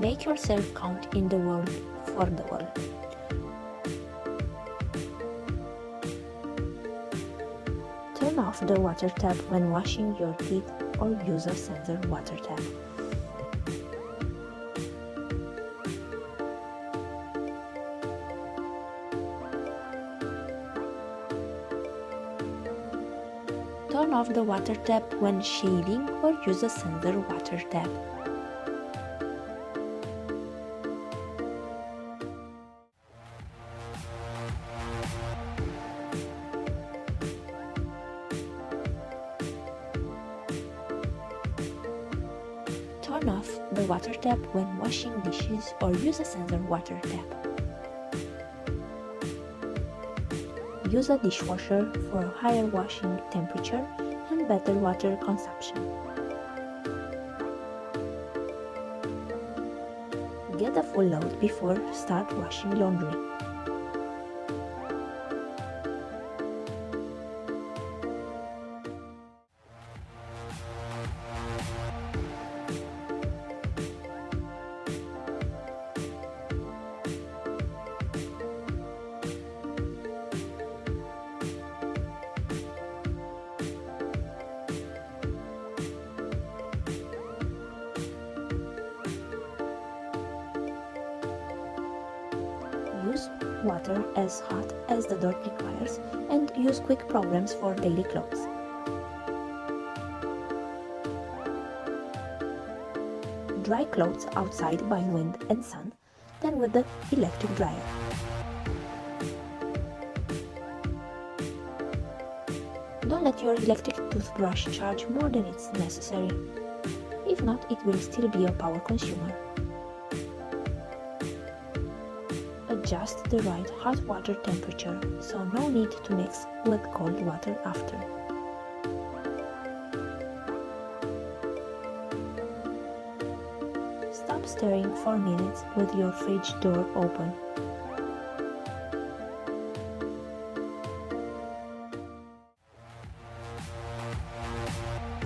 Make yourself count in the world for the world. Turn off the water tap when washing your teeth or use a sensor water tap. Turn off the water tap when shaving or use a sensor water tap. Turn off the water tap when washing dishes or use a sensor water tap. Use a dishwasher for higher washing temperature and better water consumption. Get a full load before start washing laundry. Use water as hot as the dirt requires and use quick programs for daily clothes. Dry clothes outside by wind and sun, then with the electric dryer. Don't let your electric toothbrush charge more than it's necessary. If not, it will still be a power consumer. Adjust the right hot water temperature, so no need to mix with cold water after. Stop stirring for minutes with your fridge door open.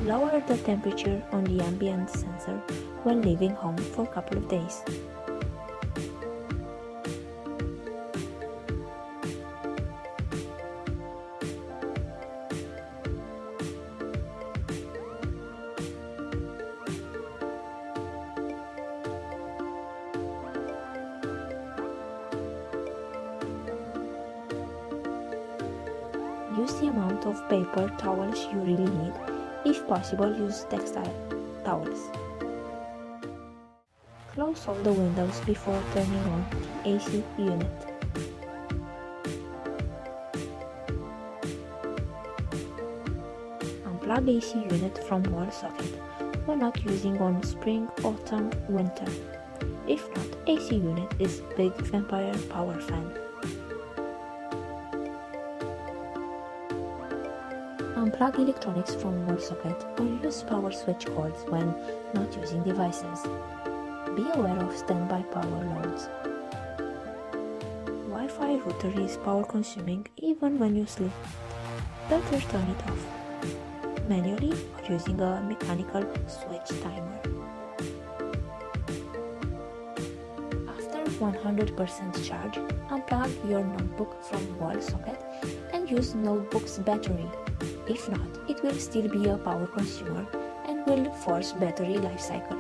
Lower the temperature on the ambient sensor when leaving home for a couple of days. Use the amount of paper towels you really need. If possible, use textile towels. Close all the windows before turning on the AC unit. Unplug AC unit from wall socket when not using on spring, autumn, winter. If not, AC unit is big vampire power fan. Unplug electronics from wall socket or use power switch cords when not using devices. Be aware of standby power loads. Wi-Fi router is power consuming even when you sleep. Better turn it off manually or using a mechanical switch timer. After 100% charge, unplug your notebook from wall socket and use notebook's battery. If not, it will still be a power consumer and will force battery life cycle.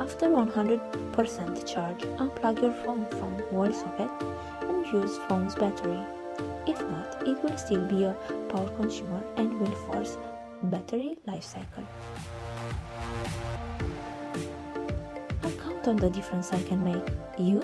After 100% charge, unplug your phone from wall socket and use phone's battery. If not, it will still be a power consumer and will force battery life cycle. I'll count on the difference I can make. You?